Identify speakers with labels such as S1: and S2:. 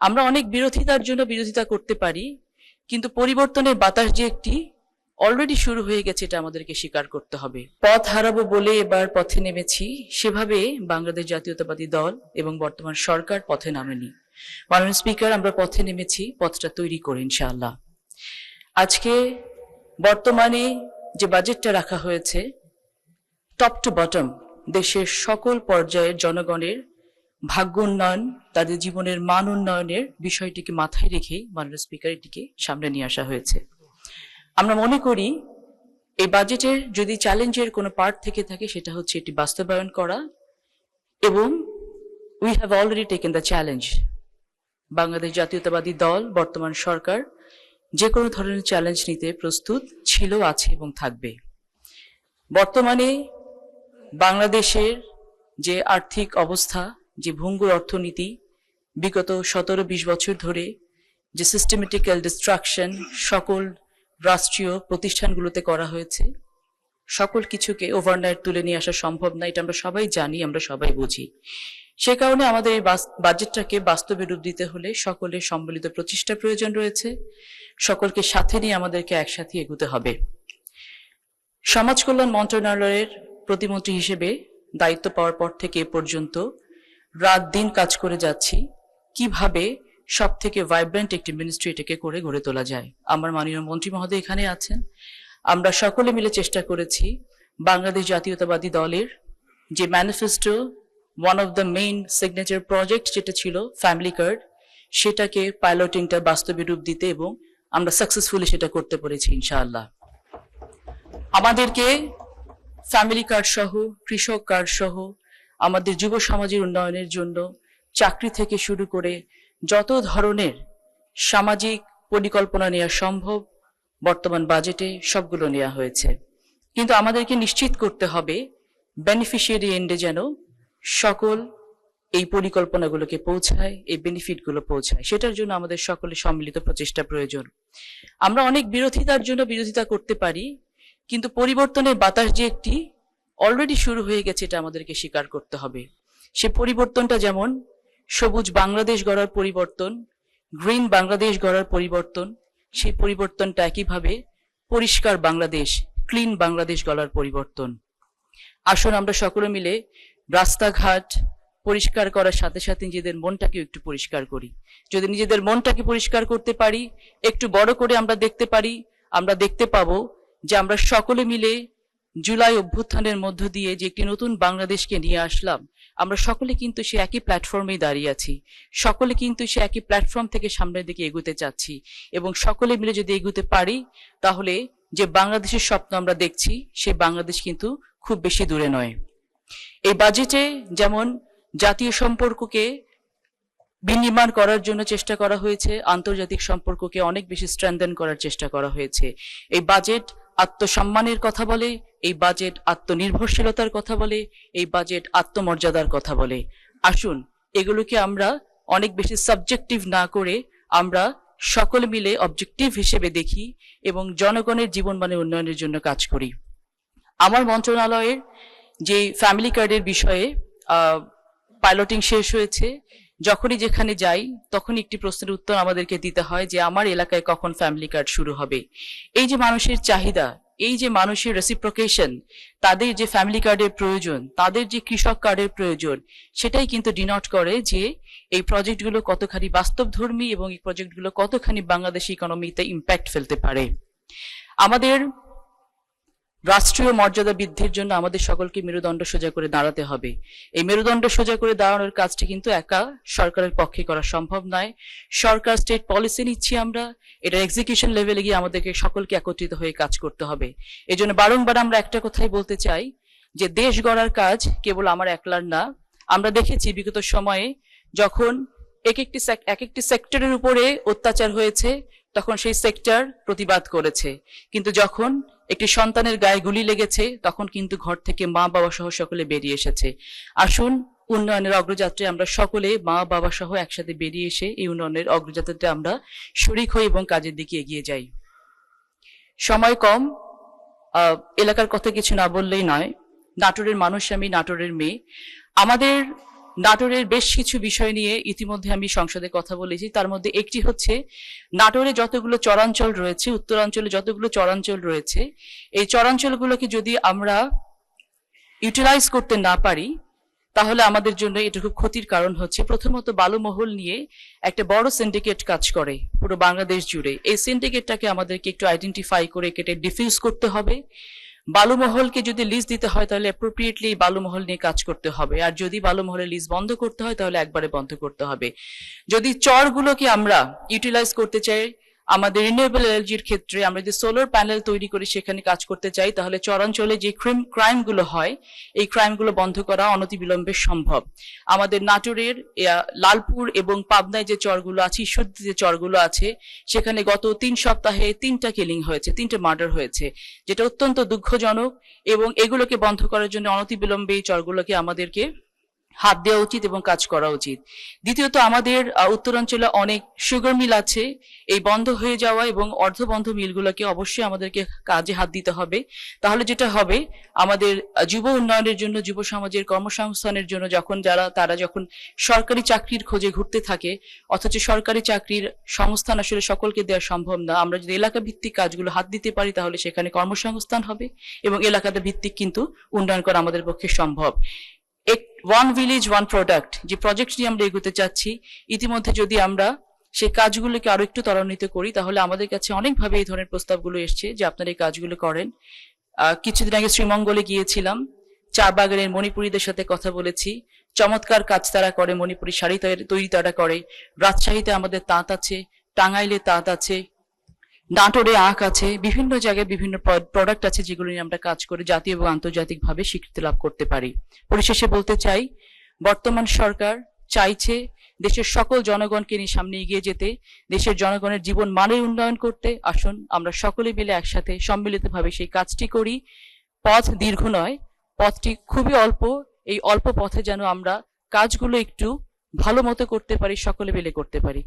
S1: আমরা অনেক বিরোধিতার জন্য বিরোধিতা করতে পারি, কিন্তু পরিবর্তনের বাতাস যে একটি অলরেডি শুরু হয়ে গেছে এটা আমাদেরকে স্বীকার করতে হবে। পথ হারাবো বলে এবার পথে নেমেছি, সেভাবে বাংলাদেশ জাতীয়তাবাদী দল এবং বর্তমান সরকার পথে নামেনি। মাননীয় স্পিকার, আমরা পথে নেমেছি পথটা তৈরি করে ইনশাআল্লাহ। আজকে বর্তমানে যে বাজেটটা রাখা হয়েছে, টপ টু বটম দেশের সকল পর্যায়ের জনগণের ভাগ্য উন্নয়ন, তাদের জীবনের মান উন্নয়নের বিষয়টিকে মাথায় রেখেই মাননীয় স্পিকার এটিকে সামনে নিয়ে আসা হয়েছে। আমরা মনে করি এই বাজেটের যদি চ্যালেঞ্জের কোনো পার্ট থেকে থাকে সেটা হচ্ছে এটি বাস্তবায়ন করা, এবং we have already taken the challenge. Bangladesh জাতীয়তাবাদী দল বর্তমান সরকার যে কোনো ধরনের চ্যালেঞ্জ নিতে প্রস্তুত ছিল, আছে এবং থাকবে। বর্তমানে বাংলাদেশের যে আর্থিক অবস্থা, যে ভঙ্গুর অর্থনীতি, বিগত 17-20 বছর ধরে যে সিস্টেমেটিক্যাল ডিস্ট্রাকশন সকল রাষ্ট্রীয় প্রতিষ্ঠানগুলোতে করা হয়েছে, সকল কিছুকে ওভারনাইট তুলে নিয়ে আসা সম্ভব না, এটা আমরা সবাই জানি, আমরা সবাই বুঝি। সে কারণে আমাদের এই বাজেটটাকে বাস্তবে রূপ দিতে হলে সকলের সম্মিলিত প্রচেষ্টা প্রয়োজন রয়েছে। সকলকে সাথে নিয়ে আমাদেরকে একসাথে এগোতে হবে। সমাজ কল্যাণ মন্ত্রণালয়ের প্রতিমন্ত্রী হিসেবে দায়িত্ব পাওয়ার পর থেকে এ পর্যন্ত রাত দিন কাজ করে যাচ্ছি কিভাবে সব থেকে ভাইব্রেন্ট একটি মিনিস্ট্রি এটাকে করে গড়ে তোলা যায়। আমার মাননীয় মন্ত্রী মহোদয় এখানে আছেন। আমরা সকলে মিলে চেষ্টা করেছি বাংলাদেশ জাতীয়তাবাদী দলের যে manifesto, one of the main signature project যেটা ছিল ফ্যামিলি কার্ড, সেটাকে পাইলটিংটা বাস্তবে রূপ দিতে, এবং আমরা সাকসেসফুলি সেটা করতে পেরেছি ইনশাআল্লাহ। আমাদেরকে ফ্যামিলি কার্ড সহ, কৃষক কার্ড সহ, আমাদের যুব সমাজের উন্নয়নের জন্য চাকরি থেকে শুরু করে যত ধরনের সামাজিক পরিকল্পনা নেওয়া সম্ভব বর্তমান বাজেটে সবগুলো নেওয়া হয়েছে। কিন্তু আমাদেরকে নিশ্চিত করতে হবে বেনিফিশিয়ারি এন্ডে যেন সকল এই পরিকল্পনাগুলোকে পৌঁছায়, এই বেনিফিটগুলো পৌঁছায়, সেটার জন্য আমাদের সকলের সম্মিলিত প্রচেষ্টা প্রয়োজন। আমরা অনেক বিরোধিতার জন্য বিরোধিতা করতে পারি, কিন্তু পরিবর্তনের বাতাস যে একটি অলরেডি শুরু হয়ে গেছে এটা আমাদেরকে স্বীকার করতে হবে। সে পরিবর্তনটা যেমন সবুজ বাংলাদেশ গড়ার পরিবর্তন, গ্রিন বাংলাদেশ গড়ার পরিবর্তন, সেই পরিবর্তনটা একইভাবে পরিষ্কার বাংলাদেশ, ক্লিন বাংলাদেশ গড়ার পরিবর্তন। আসুন আমরা সকলে মিলে রাস্তাঘাট পরিষ্কার করার সাথে সাথে নিজেদের মনটাকেও একটু পরিষ্কার করি। যদি নিজেদের মনটাকে পরিষ্কার করতে পারি, একটু বড় করে আমরা দেখতে পারি, আমরা দেখতে পাবো যে আমরা সকলে মিলে জুলাই অভ্যুত্থানের মধ্য দিয়ে যে একটি নতুন বাংলাদেশকে নিয়ে আসলাম, আমরা সকলে কিন্তু সে একই প্ল্যাটফর্মেই দাঁড়িয়ে আছি, সকলে কিন্তু সে একই প্ল্যাটফর্ম থেকে সামনের দিকে এগোতে চাচ্ছি, এবং সকলে মিলে যদি এগোতে পারি তাহলে যে বাংলাদেশের স্বপ্ন আমরা দেখছি সে বাংলাদেশ কিন্তু খুব বেশি দূরে নয়। এই বাজেটে যেমন জাতীয় সম্পর্ককে বিনির্মাণ করার জন্য চেষ্টা করা হয়েছে, আন্তর্জাতিক সম্পর্ককে অনেক বেশি স্ট্রেনথেন করার চেষ্টা করা হয়েছে। এই বাজেট আত্মসম্মানের কথা বলে, এই বাজেট আত্মনির্ভরশীলতার কথা বলে, এই বাজেট আত্মমর্যাদার কথা বলে। আসুন এগুলোকে আমরা অনেক বেশি সাবজেক্টিভ না করে আমরা সকলে মিলে অবজেক্টিভ হিসেবে দেখি এবং জনগণের জীবনমানের উন্নয়নের জন্য কাজ করি। আমার মন্ত্রণালয়ের যে ফ্যামিলি কার্ডের বিষয়ে পাইলটিং শেষ হয়েছে, যখনই যেখানে যাই তখনই একটি প্রশ্নের উত্তর আমাদেরকে দিতে হয় যে আমার এলাকায় কখন ফ্যামিলি কার্ড শুরু হবে। এই যে মানুষের চাহিদা, এই যে মানুষের রেসিপ্রোকেশন, তাদের যে ফ্যামিলি কার্ডের প্রয়োজন, তাদের যে কৃষক কার্ডের প্রয়োজন, সেটাই কিন্তু ডিনোট করে যে এই প্রজেক্টগুলো কতখানি বাস্তবধর্মী এবং এই প্রজেক্টগুলো কতখানি বাংলাদেশি ইকোনমিতে ইম্প্যাক্ট ফেলতে পারে। আমাদের রাষ্ট্রীয় মর্যাদা বৃদ্ধির জন্য আমাদের সকলকে মেরুদণ্ড সোজা করে দাঁড়াতে হবে। এই মেরুদণ্ড সোজা করে দাঁড়ানোর কাজটি কিন্তু একা সরকারের পক্ষে করা সম্ভব নয়। সরকার স্টেট পলিসি নিচ্ছি আমরা, এটা এক্সিকিউশন লেভেলে গিয়ে আমাদেরকে সকলকে একত্রিত হয়ে কাজ করতে হবে। এই জন্য বারংবার আমরা একটা কথাই বলতে চাই যে দেশ গড়ার কাজ কেবল আমার একলার না। আমরা দেখেছি বিগত সময়ে যখন এক একটি সেক্টরের উপরে অত্যাচার হয়েছে তখন সেই সেক্টর প্রতিবাদ করেছে, কিন্তু যখন একটি সন্তানের গায়ে গুলি লেগেছে তখন কিন্তু ঘর থেকে মা বাবা সহ সকলে বেরিয়ে এসেছে। আসুন উন্নয়নের অগ্রযাত্রায় আমরা সকলে মা বাবা সহ একসাথে বেরিয়ে এসে এই উন্নয়নের অগ্রযাত্রাতে আমরা শরিক হই এবং কাজের দিকে এগিয়ে যাই। সময় কম, এলাকার কথা কিছু না বললেই নয়। নাটোরের মানুষ, আমি নাটোরের মেয়ে। আমাদের নাটোরের বেশ কিছু বিষয় নিয়ে ইতিমধ্যে আমি সংসদে কথা বলেছি। তার মধ্যে একটি হচ্ছে নাটোরে যতগুলো চরাঞ্চল রয়েছে, উত্তরাঞ্চলে যতগুলো চরাঞ্চল রয়েছে, এই চরাঞ্চলগুলোকে যদি আমরা ইউটিলাইজ করতে না পারি তাহলে আমাদের জন্য এটা খুব ক্ষতির কারণ হচ্ছে। প্রথমত বালুমহল নিয়ে একটা বড় সিন্ডিকেট কাজ করে পুরো বাংলাদেশ জুড়ে। এই সিন্ডিকেটটাকে আমাদেরকে একটু আইডেন্টিফাই করে কেটে ডিফিউজ করতে হবে। বালুমহলকে যদি লিজ দিতে হয় তাহলে অ্যাপ্রোপ্রিয়েটলি বালুমহল নিয়ে কাজ করতে হবে, আর যদি বালুমহলের লিজ বন্ধ করতে হয় তাহলে একবারে বন্ধ করতে হবে। যদি চরগুলোকে আমরা ইউটিলাইজ করতে চাই, আমাদের রিনিউয়েবল এনার্জির ক্ষেত্রে আমরা যদি সোলার প্যানেল তৈরি করে সেখানে কাজ করতে চাই, তাহলে চরাঞ্চলে যে ক্রাইমগুলো হয় এই ক্রাইমগুলো বন্ধ করা অনতিবিলম্বে সম্ভব। আমাদের নাটোরের লালপুর এবং পাবনায় যে চরগুলো আছে, ঈশ্বরদীতে যে চরগুলো আছে, সেখানে গত 3 সপ্তাহে 3টা কিলিং হয়েছে, 3টে মার্ডার হয়েছে, যেটা অত্যন্ত দুঃখজনক। এবং এগুলোকে বন্ধ করার জন্য অনতিবিলম্বে এই চরগুলোকে আমাদেরকে হাত দেওয়া উচিত এবং কাজ করা উচিত। দ্বিতীয়ত, আমাদের উত্তরাঞ্চলে অনেক সুগার মিল আছে। এই বন্ধ হয়ে যাওয়া এবং অর্ধবন্ধ মিলগুলোকে অবশ্যই আমাদেরকে কাজে হাত দিতে হবে। তাহলে যেটা হবে, আমাদের যুব উন্নয়নের জন্য, যুব সমাজের কর্মসংস্থানের জন্য তারা যখন সরকারি চাকরির খোঁজে ঘুরতে থাকে, অথচ সরকারি চাকরির সংস্থান আসলে সকলকে দেওয়া সম্ভব না, আমরা যদি এলাকা ভিত্তিক কাজগুলো হাত দিতে পারি তাহলে সেখানে কর্মসংস্থান হবে এবং এলাকাটা ভিত্তিক কিন্তু উন্নয়ন করা আমাদের পক্ষে সম্ভব। ওয়ান ভিলেজ ওয়ান প্রোডাক্ট যে প্রজেক্ট নিয়ে আমরা এগোতে চাচ্ছি, ইতিমধ্যে যদি আমরা সেই কাজগুলোকে আরো একটু ত্বরান্বিত করি তাহলে আমাদের কাছে অনেকভাবে এই ধরনের প্রস্তাবগুলো এসছে যে আপনারা এই কাজগুলো করেন। কিছুদিন আগে শ্রীমঙ্গলে গিয়েছিলাম, চা বাগানের মণিপুরীদের সাথে কথা বলেছি। চমৎকার কাজ তারা করে, মণিপুরি শাড়ি তৈরি তারা করে। রাজশাহীতে আমাদের তাঁত আছে, টাঙ্গাইলে তাঁত আছে, নাটোরে আখ আছে, বিভিন্ন জায়গায় বিভিন্ন প্রোডাক্ট আছে যেগুলো নিয়ে আমরা কাজ করে জাতীয় এবং আন্তর্জাতিক ভাবে স্বীকৃতি লাভ করতে পারি। পরিশেষে বলতে চাই, বর্তমান সরকার চাইছে দেশের সকল জনগণকে নিয়ে সামনে এগিয়ে যেতে, দেশের জনগণের জীবন মানের উন্নয়ন করতে। আসুন আমরা সকলে মিলে একসাথে সম্মিলিতভাবে সেই কাজটি করি। পথ দীর্ঘ নয়, পথটি খুবই অল্প। এই অল্প পথে যেন আমরা কাজগুলো একটু ভালো মতো করতে পারি, সকলে মিলে করতে পারি।